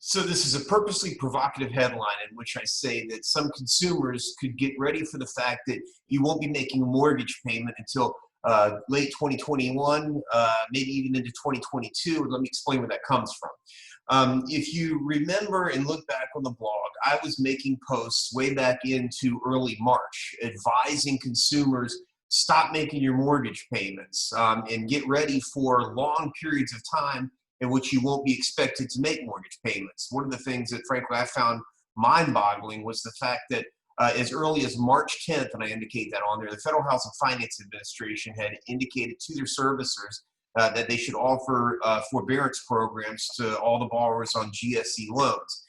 So this is a purposely provocative headline in which I say that some consumers could get ready for the fact that you won't be making a mortgage payment until late 2021, maybe even into 2022. Let me explain where that comes from. If you remember and look back on the blog, I was making posts way back into early March advising consumers stop making your mortgage payments and get ready for long periods of time in which you won't be expected to make mortgage payments. One of the things that, frankly, I found mind-boggling was the fact that as early as March 10th, and I indicate that on there, the Federal Housing Finance Administration had indicated to their servicers that they should offer forbearance programs to all the borrowers on GSE loans.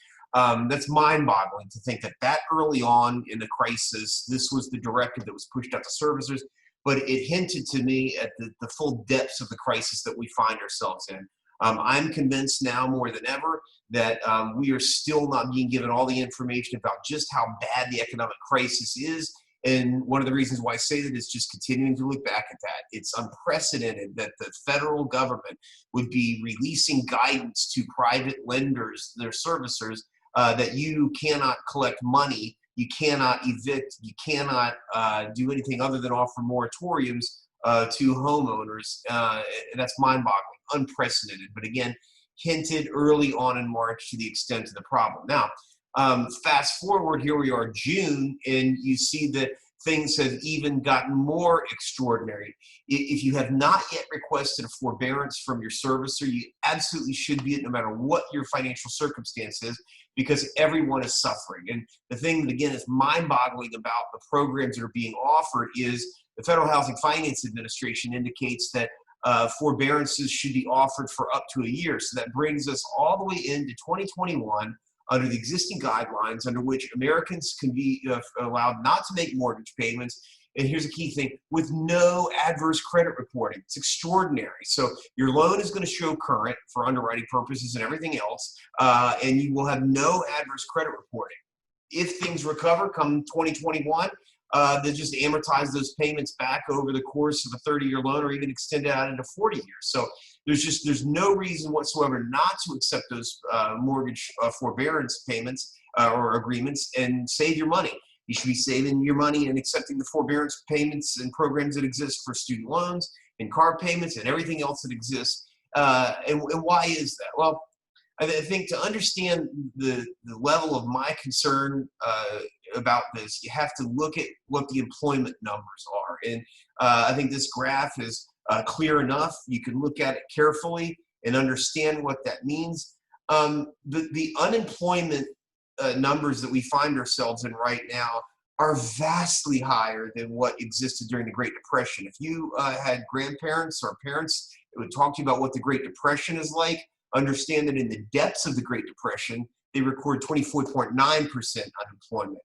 That's mind-boggling to think that that early on in the crisis, this was the directive that was pushed out to servicers, but it hinted to me at the full depths of the crisis that we find ourselves in. I'm convinced now more than ever that we are still not being given all the information about just how bad the economic crisis is. And one of the reasons why I say that is just continuing to look back at that. It's unprecedented that the federal government would be releasing guidance to private lenders, their servicers, that you cannot collect money, you cannot evict, you cannot do anything other than offer moratoriums to homeowners. And that's mind-boggling, unprecedented, but again, hinted early on in March to the extent of the problem. Now, fast forward, here we are June, and you see that things have even gotten more extraordinary. If you have not yet requested a forbearance from your servicer, you absolutely should be it no matter what your financial circumstance is, because everyone is suffering. And the thing that, again, is mind-boggling about the programs that are being offered is the Federal Housing Finance Administration indicates that forbearances should be offered for up to a year. So that brings us all the way into 2021 under the existing guidelines under which Americans can be allowed not to make mortgage payments. And here's a key thing, with no adverse credit reporting. It's extraordinary. So your loan is going to show current for underwriting purposes and everything else, and you will have no adverse credit reporting. If things recover come 2021, they just amortize those payments back over the course of a 30-year loan or even extend it out into 40 years. So there's no reason whatsoever not to accept those mortgage forbearance payments or agreements and save your money. You should be saving your money and accepting the forbearance payments and programs that exist for student loans and car payments and everything else that exists. And why is that? Well, I think to understand the level of my concern about this, you have to look at what the employment numbers are. And I think this graph is clear enough. You can look at it carefully and understand what that means. The unemployment numbers that we find ourselves in right now are vastly higher than what existed during the Great Depression. If you had grandparents or parents that would talk to you about what the Great Depression is like, understand that in the depths of the Great Depression, they record 24.9% unemployment.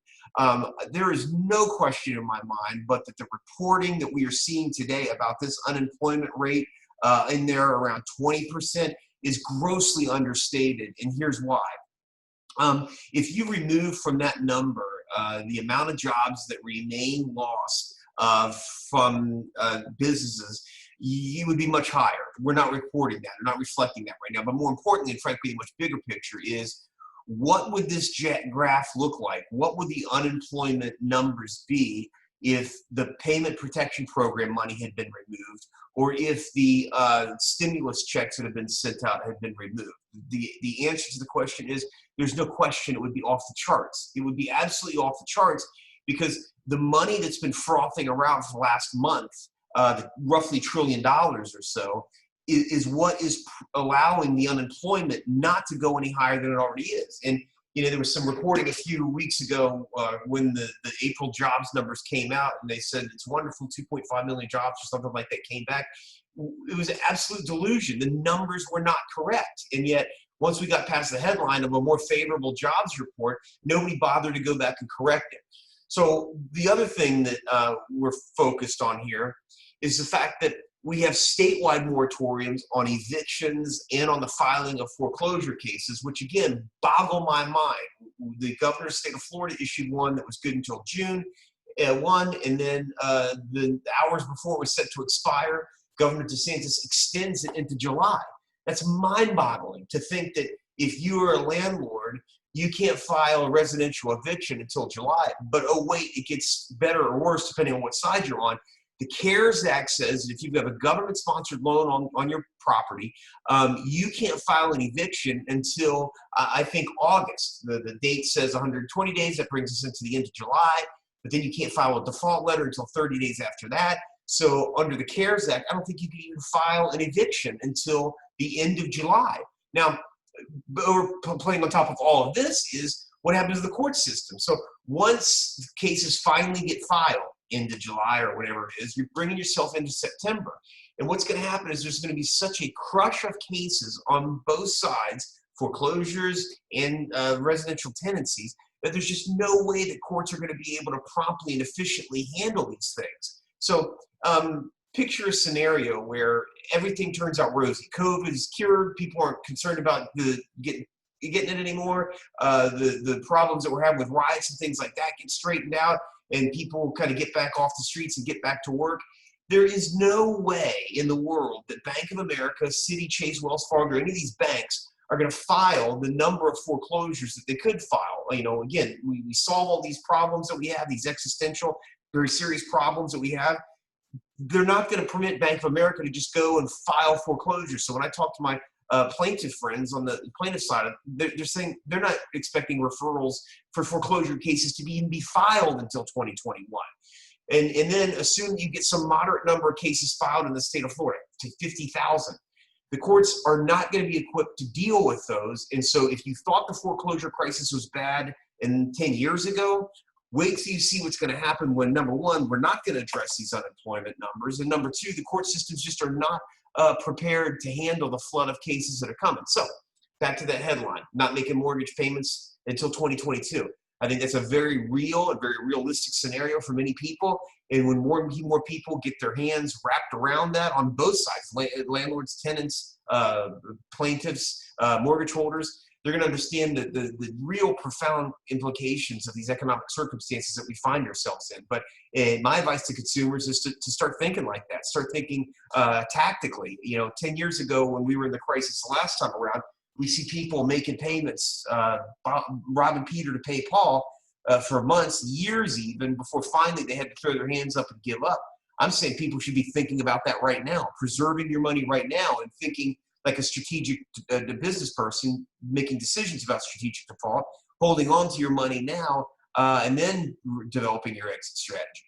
There is no question in my mind but that the reporting that we are seeing today about this unemployment rate in there around 20% is grossly understated, and here's why. If you remove from that number the amount of jobs that remain lost from businesses, you would be much higher. We're not reporting that. We're not reflecting that right now. But more importantly, and frankly, a much bigger picture is, what would this graph look like? What would the unemployment numbers be if the payment protection program money had been removed, or if the stimulus checks that have been sent out had been removed? The answer to the question is, there's no question it would be off the charts. It would be absolutely off the charts, because the money that's been frothing around for the last month, roughly $1 trillion or so, is what is allowing the unemployment not to go any higher than it already is. And there was some reporting a few weeks ago when the April jobs numbers came out, and they said it's wonderful, 2.5 million jobs or something like that came back. It was an absolute delusion. The numbers were not correct. And yet, once we got past the headline of a more favorable jobs report, nobody bothered to go back and correct it. So the other thing that we're focused on here is the fact that we have statewide moratoriums on evictions and on the filing of foreclosure cases, which again boggle my mind. The governor of the state of Florida issued one that was good until June 1, and then the hours before it was set to expire, Governor DeSantis extends it into July. That's mind-boggling to think that if you are a landlord, you can't file a residential eviction until July. But oh wait, it gets better or worse depending on what side you're on. The CARES Act says that if you have a government-sponsored loan on your property, you can't file an eviction until, I think, August. The date says 120 days. That brings us into the end of July. But then you can't file a default letter until 30 days after that. So under the CARES Act, I don't think you can even file an eviction until the end of July. Now, playing on top of all of this is what happens to the court system. So once cases finally get filed into July or whatever it is, you're bringing yourself into September. And what's going to happen is there's going to be such a crush of cases on both sides, foreclosures and residential tenancies, that there's just no way that courts are going to be able to promptly and efficiently handle these things. So picture a scenario where everything turns out rosy. COVID is cured. People aren't concerned about getting it anymore. The problems that we're having with riots and things like that get straightened out, and people kind of get back off the streets and get back to work. There is no way in the world that Bank of America, Citi, Chase, Wells Fargo, any of these banks are going to file the number of foreclosures that they could file. You know, again, we solve all these problems that we have, these existential, very serious problems that we have. They're not going to permit Bank of America to just go and file foreclosures. So when I talk to my plaintiff friends on the plaintiff side, they're saying they're not expecting referrals for foreclosure cases to even be filed until 2021. And then assume you get some moderate number of cases filed in the state of Florida, to 50,000. The courts are not going to be equipped to deal with those. And so if you thought the foreclosure crisis was bad 10 years ago, wait till you see what's going to happen when, number one, we're not going to address these unemployment numbers. And number two, the court systems just are not prepared to handle the flood of cases that are coming. So back to that headline, not making mortgage payments until 2022. I think that's a very real and very realistic scenario for many people. And when more people get their hands wrapped around that on both sides, landlords, tenants, plaintiffs, mortgage holders, they're going to understand the real profound implications of these economic circumstances that we find ourselves in. But my advice to consumers is to start thinking like that, start thinking tactically. You know, 10 years ago when we were in the crisis the last time around, we see people making payments, robbing Peter to pay Paul for months, years even, before finally they had to throw their hands up and give up. I'm saying people should be thinking about that right now, preserving your money right now and thinking like a strategic business person, making decisions about strategic default, holding on to your money now, and then developing your exit strategy.